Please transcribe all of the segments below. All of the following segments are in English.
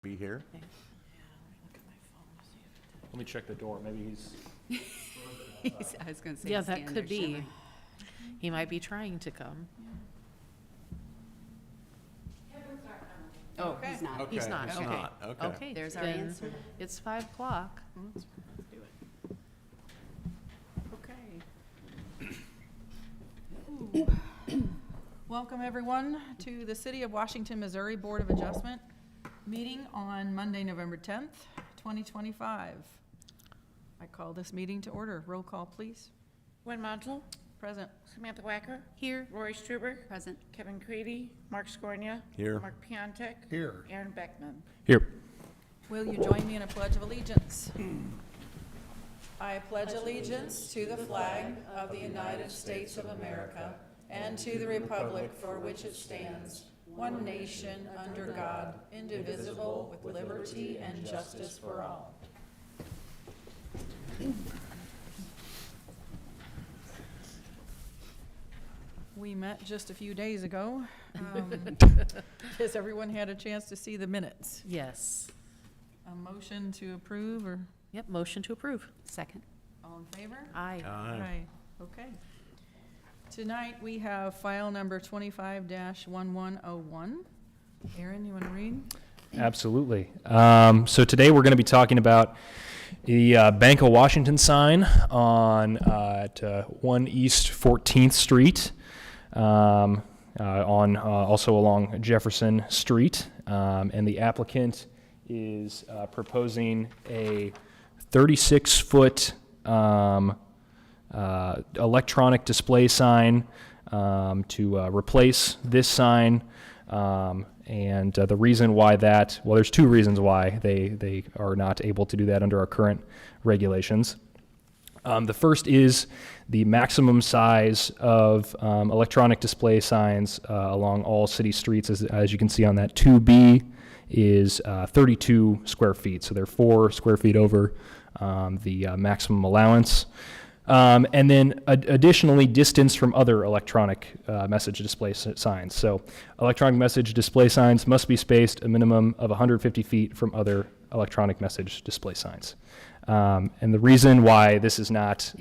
be here. Let me check the door. Maybe he's. I was going to say. Yeah, he's that standing could there be. shivering. He might be trying to come. Oh, he's not. He's not, He's okay. not, okay. Okay. There's our then answer. It's 5 o'clock. Let's do it. Okay. Welcome, everyone, to the City of Washington, Missouri Board of Adjustment meeting on Monday, November 10th, 2025. I call this meeting to order. Roll call, please. Gwen Montal, Present. Samantha Wacker, Here. Rory Struber, Present. Kevin Creedy, Mark Scornia. Here. Mark Piontek. Here. Aaron Beckman. Here. Will you join me in a pledge of allegiance? I pledge allegiance to the flag of the United States of America and to the republic for which it stands, one nation, under God, indivisible, with liberty and justice for all. We met just a few days ago. Has everyone had a chance to see the minutes? Yes. A motion to approve or Yep, motion to approve. Second. all in favor? Aye. Aye. Okay. Tonight, we have file number 25-1101. Aaron, you want to read? Absolutely. So today we're going to be talking about the Bank of Washington sign on at 1 East 14th Street, on also along Jefferson Street, and the applicant is proposing a 36-foot electronic display sign to replace this sign. And the reason why that, well, there's two reasons why they are not able to do that under our current regulations. The first is the maximum size of electronic display signs along all city streets, as you can see on that 2B, is 32 square feet. So they're 4 square feet over the maximum allowance. And then additionally, distance from other electronic message display signs. So electronic message display signs must be spaced a minimum of 150 feet from other electronic message display signs. And the reason why this is not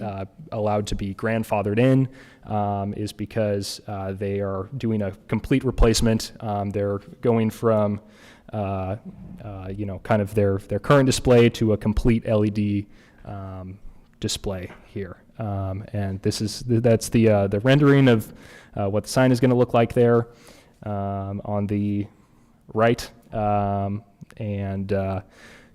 allowed to be grandfathered in is because they are doing a complete replacement. They're going from kind of their current display to a complete LED display here, and that's the rendering of what the sign is going to look like there on the right, and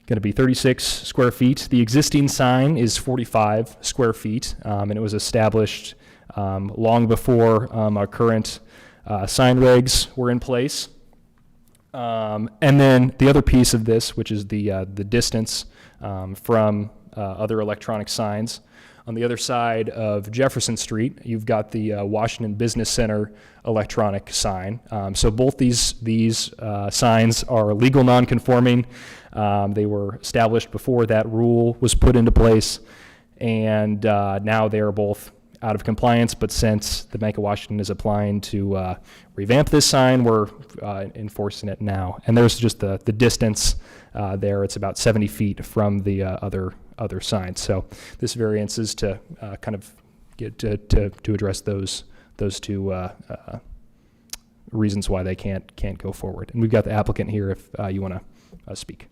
going to be 36 square feet. The existing sign is 45 square feet, and it was established long before our current sign regs were in place. And then the other piece of this, which is the distance from other electronic signs. On the other side of Jefferson Street, you've got the Washington Business Center electronic sign. So both these signs are legal non-conforming. They were established before that rule was put into place, and now they are both out of compliance. But since the Bank of Washington is applying to revamp this sign, we're enforcing it now. And there's just the distance there. It's about 70 feet from the other signs. So this variance is to kind of get to address those two reasons why they can't go forward. And we've got the applicant here if you want to speak.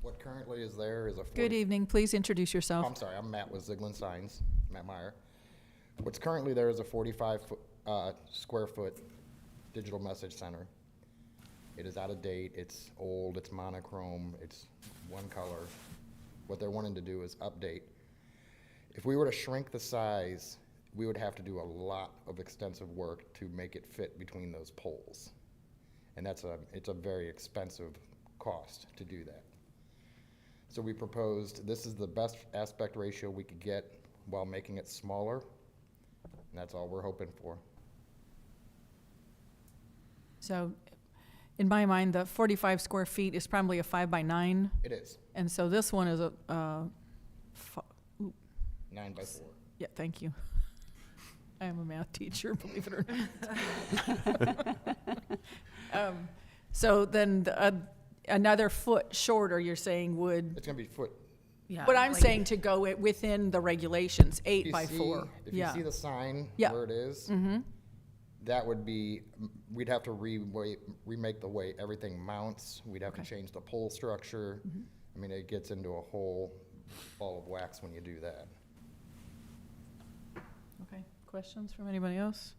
What currently is there is a 40. Good evening. Please introduce Oh, yourself. I'm sorry, I'm Matt with Ziegler Signs, Matt Meyer. What's currently there is a 45 square foot digital message center. It is out of date, it's old, it's monochrome, it's one color. What they're wanting to do is update. If we were to shrink the size, we would have to do a lot of extensive work to make it fit between those poles. And it's a very expensive cost to do that. So we proposed, this is the best aspect ratio we could get while making it smaller, and that's all we're hoping for. So, in my mind, the 45 square feet is probably a 5x9, It is, and so this one is a, 9 by 4. yeah, thank you. I am a math teacher, believe it or not. So then another foot shorter, you're saying would, It's gonna be foot. Yeah, but I'm like- saying to go within the regulations, If 8 you by see- 4. If you see the sign Yeah. where it is, that would be, we'd have to remake the way everything mounts. We'd have to change the pole structure. I mean, it gets into a whole ball of wax when you do that. Okay, questions from anybody else?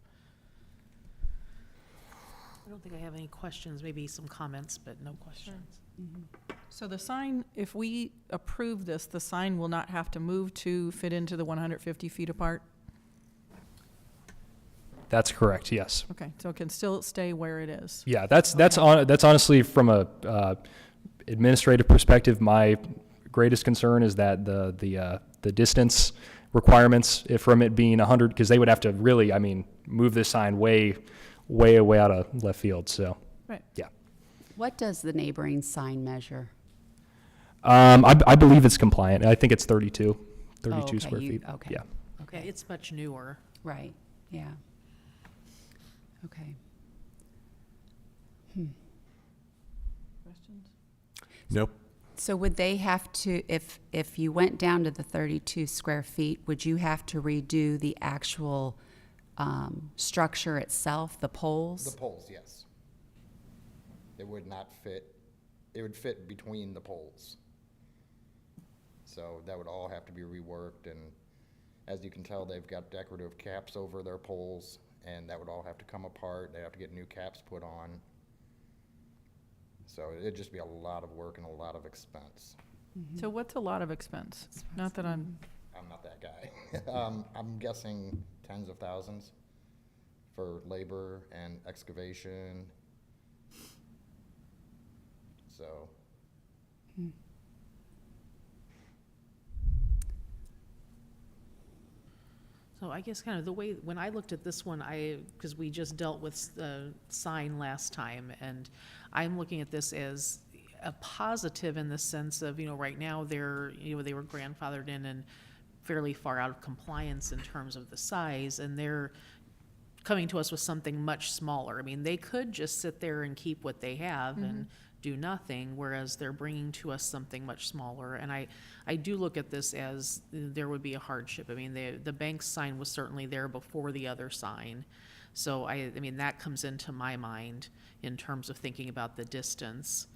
I don't think I have any questions, maybe some comments, but no questions. So the sign, if we approve this, the sign will not have to move to fit into the 150 feet apart? That's correct, yes. Okay, so it can still stay where it is? Yeah, that's honestly from a administrative perspective, my greatest concern is that the distance requirements from it being 100, because they would have to really, I mean, move this sign way out of left field. So, Right. yeah, What does the neighboring sign measure? I believe it's compliant. I think it's 32 okay, square feet. okay. Yeah. Yeah, Okay, it's much newer. right, yeah. Okay. Questions? Nope. So would they have to, if you went down to the 32 square feet, would you have to redo the actual structure itself, the poles? The poles, yes. It would not fit, it would fit between the poles. So that would all have to be reworked, and as you can tell, they've got decorative caps over their poles, and that would all have to come apart. They have to get new caps put on. So it'd just be a lot of work and a lot of expense. So what's a lot of expense? Not that I'm, I'm not that guy. I'm guessing tens of thousands for labor and excavation. So, So I guess kind of the way, when I looked at this one, because we just dealt with the sign last time, and I'm looking at this as a positive in the sense of, right now they were grandfathered in and fairly far out of compliance in terms of the size, and they're coming to us with something much smaller. I mean, they could just sit there and keep what they have and do nothing, whereas they're bringing to us something much smaller. And I do look at this as there would be a hardship. I mean, the bank sign was certainly there before the other sign. So I mean, that comes into my mind in terms of thinking about the distance.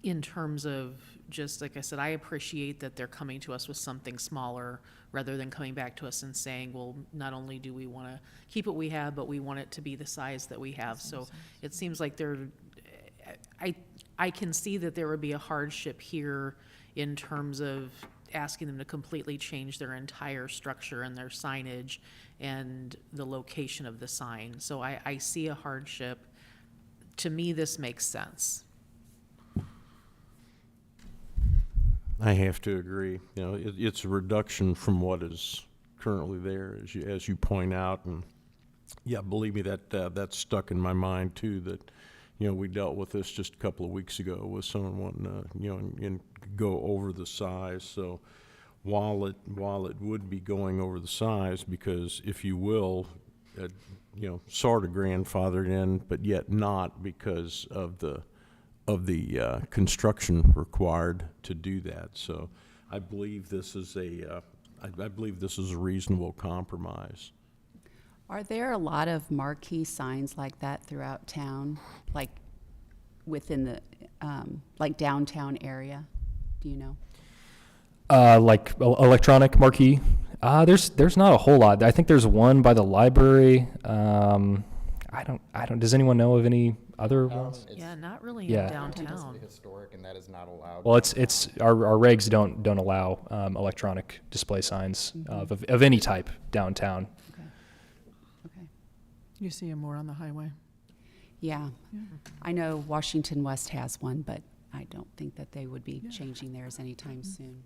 In terms of just, like I said, I appreciate that they're coming to us with something smaller rather than coming back to us and saying, well, not only do we want to keep what we have, but we want it to be the size that we have. So it seems like I can see that there would be a hardship here in terms of asking them to completely change their entire structure and their signage and the location of the sign. So I see a hardship. To me, this makes sense. I have to agree. It's a reduction from what is currently there, as you point out. And yeah, believe me, that's stuck in my mind too, that, we dealt with this just a couple of weeks ago with someone wanting to, and go over the size. So while it would be going over the size, because if you will, sort of grandfathered in, but yet not because of the construction required to do that. So I believe this is a reasonable compromise. Are there a lot of marquee signs like that throughout town, like within the, like downtown area? Do you know? Like electronic marquee. There's not a whole lot. I think there's one by the library. I don't. Does anyone know of any other ones? it's Yeah, not really Yeah. in downtown. tremendously historic, and that is not allowed. Well, it's our regs don't allow electronic display signs of any type downtown. Okay. you see them more on the highway. Yeah. I know Washington West has one, but I don't think that they would be changing theirs anytime soon.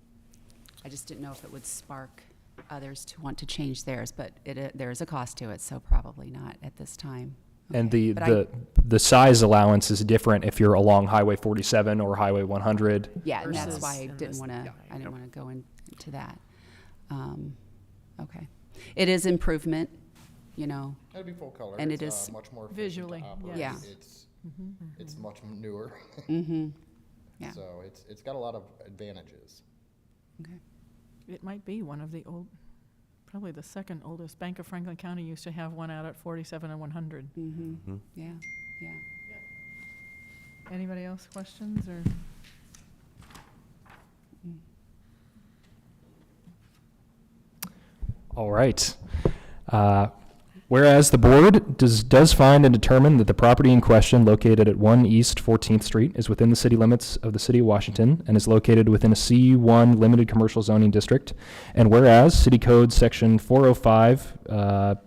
I just didn't know if it would spark others to want to change theirs, but there is a cost to it, so probably not at this time. And Okay. But the size allowance is different if you're along Highway 47 or Highway 100. Yeah, and that's versus why I in didn't this- want to, yeah. I didn't want to go into that. Okay. It is improvement, you know. It'll be full color. And It's, it is- much more efficient Visually, to operate. Yeah. It's much newer. Mm-hmm. Yeah. So it's got a lot of advantages. Okay. It might be one of the old, probably the second oldest. Bank of Franklin County used to have one out at 47 and 100. Mm-hmm. Yeah, yeah. Anybody else questions or? All right. Whereas the board does find and determine that the property in question located at 1 East 14th Street is within the city limits of the city of Washington and is located within a C1 limited commercial zoning district. And whereas City Code Section 405.085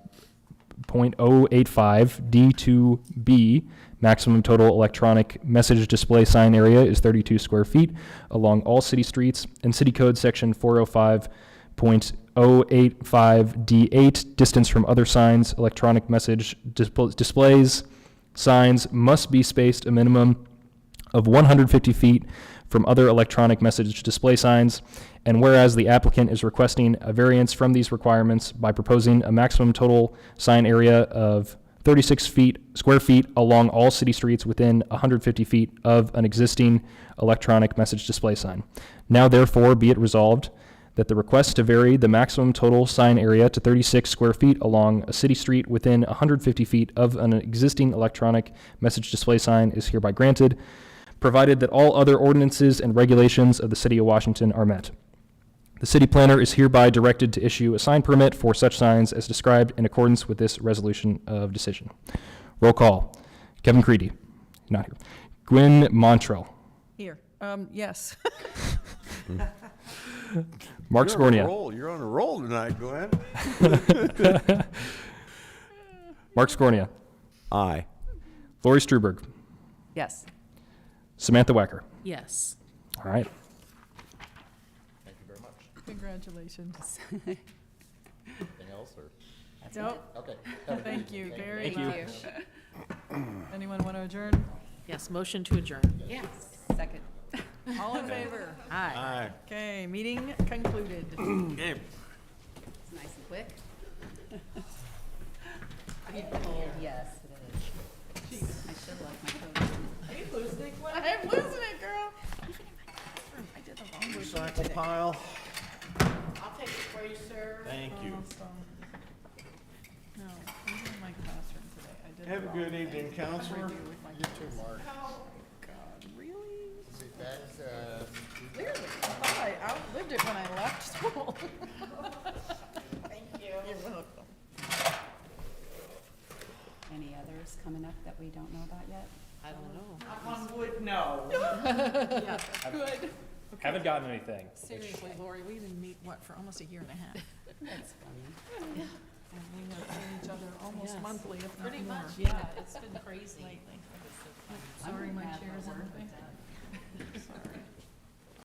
D2B, maximum total electronic message display sign area is 32 square feet along all city streets, and City Code Section 405.085D8, distance from other signs, electronic message displays, signs must be spaced a minimum of 150 feet from other electronic message display signs. And whereas the applicant is requesting a variance from these requirements by proposing a maximum total sign area of 36 square feet along all city streets within 150 feet of an existing electronic message display sign. Now therefore be it resolved that the request to vary the maximum total sign area to 36 square feet along a city street within 150 feet of an existing electronic message display sign is hereby granted, provided that all other ordinances and regulations of the City of Washington are met. The city planner is hereby directed to issue a sign permit for such signs as described in accordance with this resolution of decision. Roll call. Kevin Creedy, not here. Gwen Montrell. Here, yes. Mark You're on a Scornia. roll. You're on a roll tonight, Glenn. Mark Scornia. Aye. Lori Struberg. Yes. Samantha Wacker. Yes. All right. Thank you very much. Congratulations. Anything else, or? Nope, Okay. thank you very Thank you. much. Anyone want to adjourn? Yes, motion to adjourn. Yes. Second. All in favor? Aye. Aye. Okay, meeting concluded. Game. It's nice and quick. Yes, it is. I should like my coat. I'm losing it, girl. I did the wrong word. Recycle pile. I'll take it for you, sir. Thank you. No, I'm in my classroom today. I did Have the a wrong good thing. evening, counselor. With my classroom. Oh, God, really? Clearly. I thought I outlived it when I left school. Thank you. You're welcome. Any others coming up that we don't know about yet? I don't know. Good. Haven't gotten anything. Seriously, Lori, we didn't meet, what, for almost a year and a half? That's funny. And we have seen each other almost Yes. monthly, if not Pretty more. much, yeah, it's been crazy. Lately. I'm Sorry, gonna my have chair's a in word the way. with that.